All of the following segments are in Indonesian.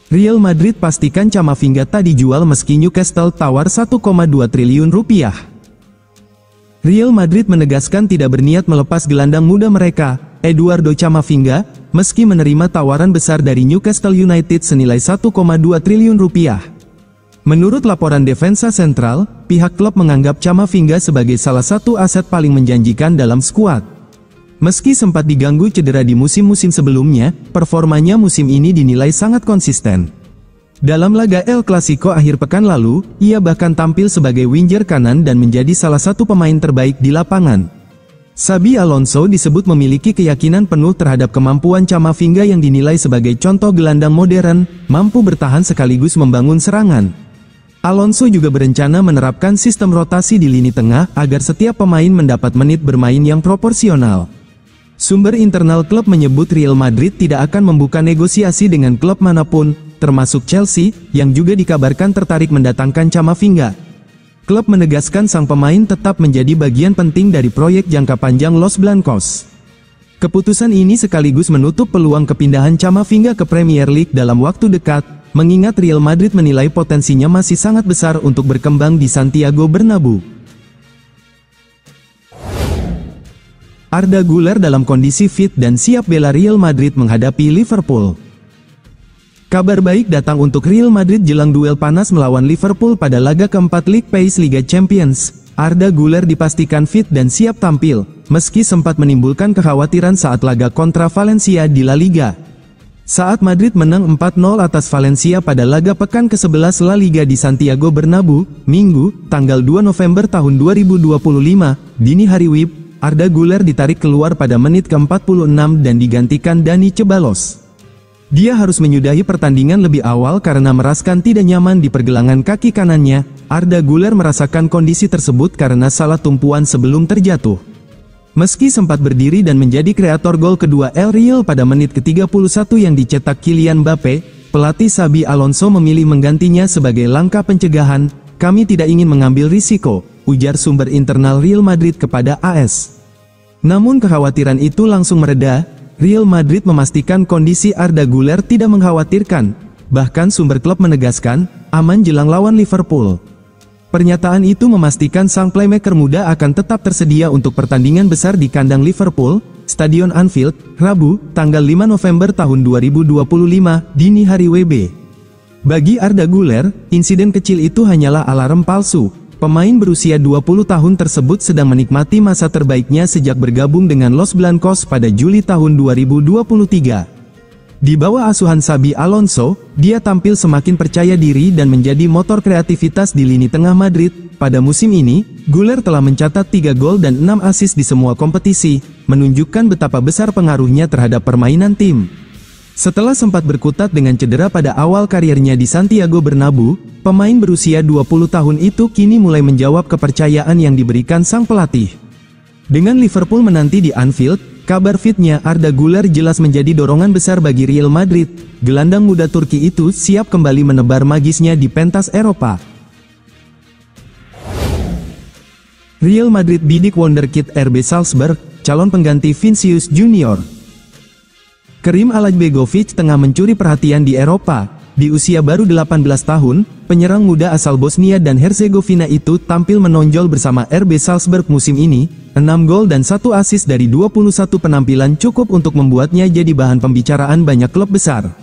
Real Madrid pastikan Camavinga tak dijual meski Newcastle tawar 1,2 triliun rupiah. Real Madrid menegaskan tidak berniat melepas gelandang muda mereka, Eduardo Camavinga, meski menerima tawaran besar dari Newcastle United senilai 1,2 triliun rupiah. Menurut laporan Defensa Central, pihak klub menganggap Camavinga sebagai salah satu aset paling menjanjikan dalam skuad. Meski sempat diganggu cedera di musim-musim sebelumnya, performanya musim ini dinilai sangat konsisten. Dalam laga El Clasico akhir pekan lalu, ia bahkan tampil sebagai winger kanan dan menjadi salah satu pemain terbaik di lapangan. Xabi Alonso disebut memiliki keyakinan penuh terhadap kemampuan Camavinga yang dinilai sebagai contoh gelandang modern, mampu bertahan sekaligus membangun serangan. Alonso juga berencana menerapkan sistem rotasi di lini tengah agar setiap pemain mendapat menit bermain yang proporsional. Sumber internal klub menyebut Real Madrid tidak akan membuka negosiasi dengan klub manapun, termasuk Chelsea, yang juga dikabarkan tertarik mendatangkan Camavinga. Klub menegaskan sang pemain tetap menjadi bagian penting dari proyek jangka panjang Los Blancos. Keputusan ini sekaligus menutup peluang kepindahan Camavinga ke Premier League dalam waktu dekat, mengingat Real Madrid menilai potensinya masih sangat besar untuk berkembang di Santiago Bernabeu. Arda Güler dalam kondisi fit dan siap bela Real Madrid menghadapi Liverpool. Kabar baik datang untuk Real Madrid jelang duel panas melawan Liverpool pada laga keempat League Pace Liga Champions. Arda Güler dipastikan fit dan siap tampil, meski sempat menimbulkan kekhawatiran saat laga kontra Valencia di La Liga. Saat Madrid menang 4-0 atas Valencia pada laga pekan ke-11 La Liga di Santiago Bernabeu, Minggu, tanggal 2 November tahun 2025, dini hari WIB, Arda Güler ditarik keluar pada menit ke-46 dan digantikan Dani Ceballos. Dia harus menyudahi pertandingan lebih awal karena meraskan tidak nyaman di pergelangan kaki kanannya. Arda Güler merasakan kondisi tersebut karena salah tumpuan sebelum terjatuh. Meski sempat berdiri dan menjadi kreator gol kedua El Real pada menit ke-31 yang dicetak Kylian Mbappe, pelatih Xabi Alonso memilih menggantinya sebagai langkah pencegahan. Kami tidak ingin mengambil risiko, ujar sumber internal Real Madrid kepada AS. Namun kekhawatiran itu langsung mereda. Real Madrid memastikan kondisi Arda Güler tidak mengkhawatirkan, bahkan sumber klub menegaskan, aman jelang lawan Liverpool. Pernyataan itu memastikan sang playmaker muda akan tetap tersedia untuk pertandingan besar di kandang Liverpool, Stadion Anfield, Rabu, tanggal 5 November tahun 2025, dini hari WIB. Bagi Arda Güler, insiden kecil itu hanyalah alarm palsu. Pemain berusia 20 tahun tersebut sedang menikmati masa terbaiknya sejak bergabung dengan Los Blancos pada Juli tahun 2023. Di bawah asuhan Xabi Alonso, dia tampil semakin percaya diri dan menjadi motor kreativitas di lini tengah Madrid. Pada musim ini, Güler telah mencatat 3 gol dan 6 assist di semua kompetisi, menunjukkan betapa besar pengaruhnya terhadap permainan tim. Setelah sempat berkutat dengan cedera pada awal karirnya di Santiago Bernabeu, pemain berusia 20 tahun itu kini mulai menjawab kepercayaan yang diberikan sang pelatih. Dengan Liverpool menanti di Anfield, kabar fitnya Arda Güler jelas menjadi dorongan besar bagi Real Madrid. Gelandang muda Turki itu siap kembali menebar magisnya di pentas Eropa. Real Madrid bidik wonderkid RB Salzburg, calon pengganti Vinicius Junior. Kerim Alajbegovic tengah mencuri perhatian di Eropa. Di usia baru 18 tahun, penyerang muda asal Bosnia dan Herzegovina itu tampil menonjol bersama RB Salzburg musim ini. 6 gol dan 1 assist dari 21 penampilan cukup untuk membuatnya jadi bahan pembicaraan banyak klub besar.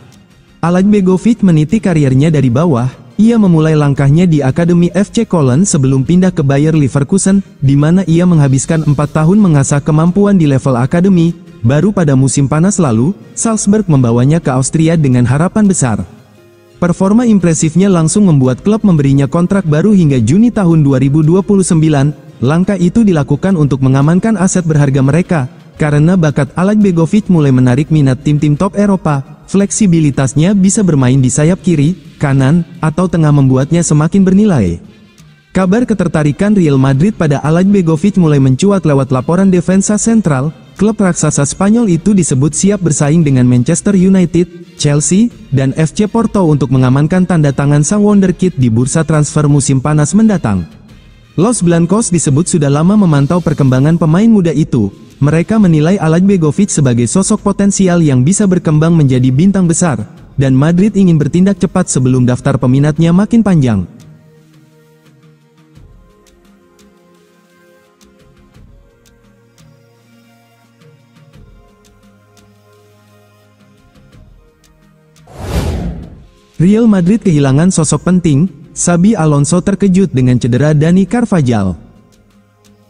Alajbegovic meniti karirnya dari bawah. Ia memulai langkahnya di Akademi FC Köln sebelum pindah ke Bayer Leverkusen, di mana ia menghabiskan 4 tahun mengasah kemampuan di level akademi. Baru pada musim panas lalu, Salzburg membawanya ke Austria dengan harapan besar. Performa impresifnya langsung membuat klub memberinya kontrak baru hingga Juni tahun 2029. Langkah itu dilakukan untuk mengamankan aset berharga mereka, karena bakat Alajbegovic mulai menarik minat tim-tim top Eropa. Fleksibilitasnya bisa bermain di sayap kiri, kanan, atau tengah membuatnya semakin bernilai. Kabar ketertarikan Real Madrid pada Alajbegovic mulai mencuat lewat laporan Defensa Central. Klub raksasa Spanyol itu disebut siap bersaing dengan Manchester United, Chelsea, dan FC Porto untuk mengamankan tanda tangan sang wonderkid di bursa transfer musim panas mendatang. Los Blancos disebut sudah lama memantau perkembangan pemain muda itu. Mereka menilai Alajbegovic sebagai sosok potensial yang bisa berkembang menjadi bintang besar. dan Madrid ingin bertindak cepat sebelum daftar peminatnya makin panjang. Real Madrid kehilangan sosok penting. Xabi Alonso terkejut dengan cedera Dani Carvajal.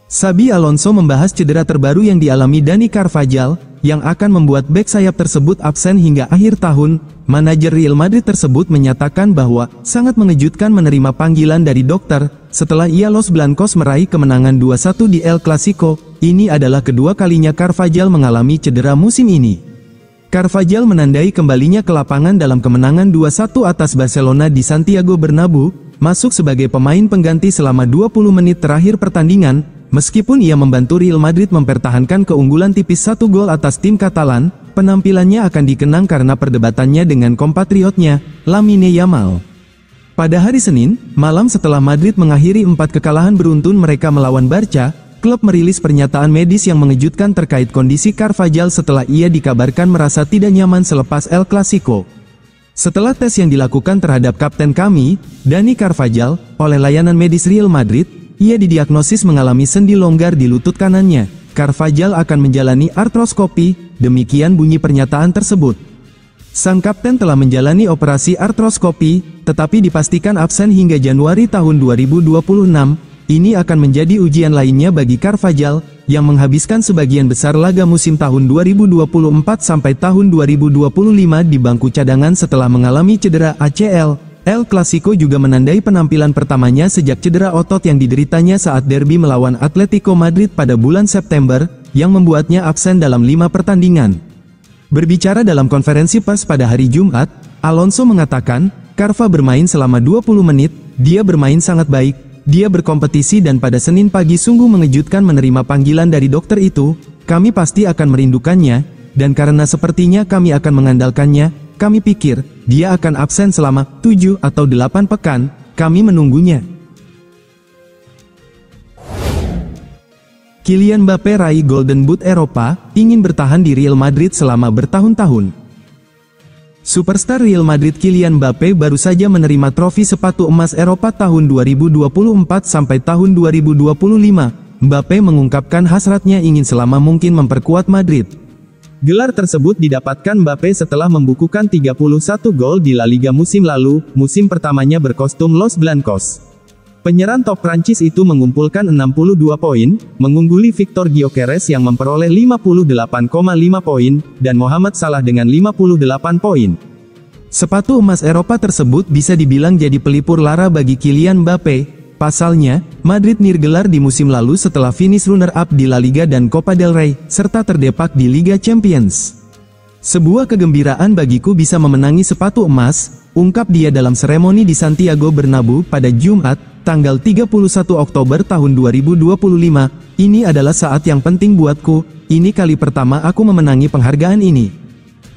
Xabi Alonso membahas cedera terbaru yang dialami Dani Carvajal, yang akan membuat bek sayap tersebut absen hingga akhir tahun. Manajer Real Madrid tersebut menyatakan bahwa sangat mengejutkan menerima panggilan dari dokter setelah ia Los Blancos meraih kemenangan 2-1 di El Clasico. Ini adalah kedua kalinya Carvajal mengalami cedera musim ini. Carvajal menandai kembalinya ke lapangan dalam kemenangan 2-1 atas Barcelona di Santiago Bernabeu, masuk sebagai pemain pengganti selama 20 menit terakhir pertandingan. Meskipun ia membantu Real Madrid mempertahankan keunggulan tipis 1 gol atas tim Katalan, penampilannya akan dikenang karena perdebatannya dengan kompatriotnya, Lamine Yamal. Pada hari Senin, malam setelah Madrid mengakhiri 4 kekalahan beruntun mereka melawan Barca, klub merilis pernyataan medis yang mengejutkan terkait kondisi Carvajal setelah ia dikabarkan merasa tidak nyaman selepas El Clasico. Setelah tes yang dilakukan terhadap kapten kami, Dani Carvajal, oleh layanan medis Real Madrid, ia didiagnosis mengalami sendi longgar di lutut kanannya. Carvajal akan menjalani artroskopi, demikian bunyi pernyataan tersebut. Sang kapten telah menjalani operasi artroskopi, tetapi dipastikan absen hingga Januari tahun 2026. Ini akan menjadi ujian lainnya bagi Carvajal, yang menghabiskan sebagian besar laga musim tahun 2024 sampai tahun 2025 di bangku cadangan setelah mengalami cedera ACL. El Clasico juga menandai penampilan pertamanya sejak cedera otot yang dideritanya saat derby melawan Atletico Madrid pada bulan September, yang membuatnya absen dalam 5 pertandingan. Berbicara dalam konferensi pers pada hari Jumat, Alonso mengatakan, Carva bermain selama 20 menit, dia bermain sangat baik. Dia berkompetisi dan pada Senin pagi sungguh mengejutkan menerima panggilan dari dokter itu. Kami pasti akan merindukannya, dan karena sepertinya kami akan mengandalkannya, kami pikir, dia akan absen selama 7 atau 8 pekan, kami menunggunya. Kylian Mbappé raih Golden Boot Eropa, ingin bertahan di Real Madrid selama bertahun-tahun. Superstar Real Madrid Kylian Mbappé baru saja menerima trofi sepatu emas Eropa tahun 2024 sampai tahun 2025. Mbappé mengungkapkan hasratnya ingin selama mungkin memperkuat Madrid. Gelar tersebut didapatkan Mbappé setelah membukukan 31 gol di La Liga musim lalu, musim pertamanya berkostum Los Blancos. Penyerang top Prancis itu mengumpulkan 62 poin, mengungguli Victor Gyökeres yang memperoleh 58,5 poin, dan Mohamed Salah dengan 58 poin. Sepatu emas Eropa tersebut bisa dibilang jadi pelipur lara bagi Kylian Mbappé. Pasalnya, Madrid nirgelar di musim lalu setelah finish runner-up di La Liga dan Copa del Rey, serta terdepak di Liga Champions. Sebuah kegembiraan bagiku bisa memenangi sepatu emas, ungkap dia dalam seremoni di Santiago Bernabeu pada Jumat, tanggal 31 Oktober tahun 2025, ini adalah saat yang penting buatku, ini kali pertama aku memenangi penghargaan ini.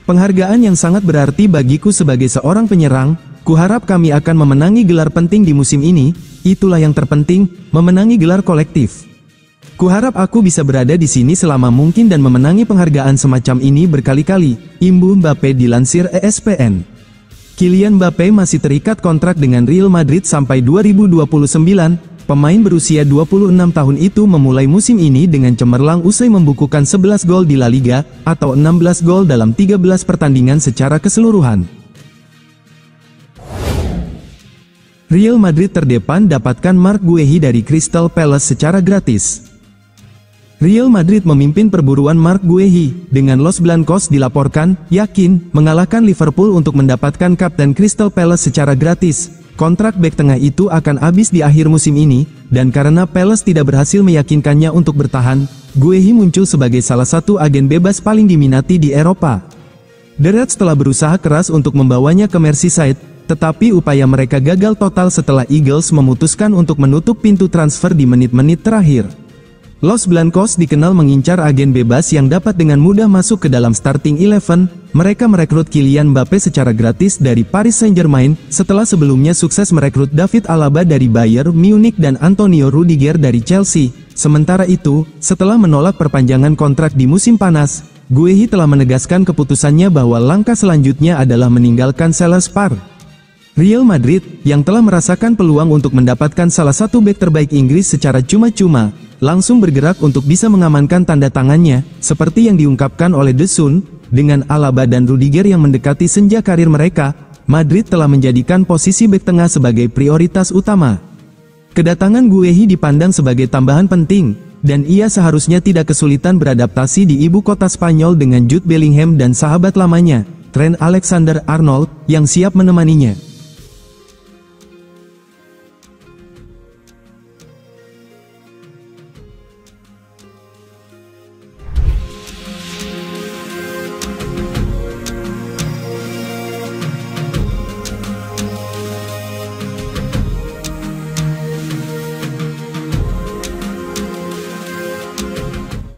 Penghargaan yang sangat berarti bagiku sebagai seorang penyerang, kuharap kami akan memenangi gelar penting di musim ini, itulah yang terpenting, memenangi gelar kolektif. Kuharap aku bisa berada di sini selama mungkin dan memenangi penghargaan semacam ini berkali-kali, imbuh Mbappé dilansir ESPN. Kylian Mbappé masih terikat kontrak dengan Real Madrid sampai 2029, pemain berusia 26 tahun itu memulai musim ini dengan cemerlang usai membukukan 11 gol di La Liga, atau 16 gol dalam 13 pertandingan secara keseluruhan. Real Madrid terdepan dapatkan Marc Guehi dari Crystal Palace secara gratis. Real Madrid memimpin perburuan Marc Guehi, dengan Los Blancos dilaporkan, yakin, mengalahkan Liverpool untuk mendapatkan kapten Crystal Palace secara gratis. Kontrak bek tengah itu akan habis di akhir musim ini, dan karena Palace tidak berhasil meyakinkannya untuk bertahan, Guehi muncul sebagai salah satu agen bebas paling diminati di Eropa. The Reds telah berusaha keras untuk membawanya ke Merseyside, tetapi upaya mereka gagal total setelah Eagles memutuskan untuk menutup pintu transfer di menit-menit terakhir. Los Blancos dikenal mengincar agen bebas yang dapat dengan mudah masuk ke dalam starting 11. Mereka merekrut Kylian Mbappé secara gratis dari Paris Saint-Germain, setelah sebelumnya sukses merekrut David Alaba dari Bayern Munich dan Antonio Rudiger dari Chelsea. Sementara itu, setelah menolak perpanjangan kontrak di musim panas, Guehi telah menegaskan keputusannya bahwa langkah selanjutnya adalah meninggalkan Selespar. Real Madrid, yang telah merasakan peluang untuk mendapatkan salah satu bek terbaik Inggris secara cuma-cuma, langsung bergerak untuk bisa mengamankan tanda tangannya, seperti yang diungkapkan oleh The Sun, dengan Alaba dan Rudiger yang mendekati senja karir mereka, Madrid telah menjadikan posisi bek tengah sebagai prioritas utama. Kedatangan Guehi dipandang sebagai tambahan penting, dan ia seharusnya tidak kesulitan beradaptasi di ibu kota Spanyol dengan Jude Bellingham dan sahabat lamanya, Trent Alexander-Arnold, yang siap menemaninya.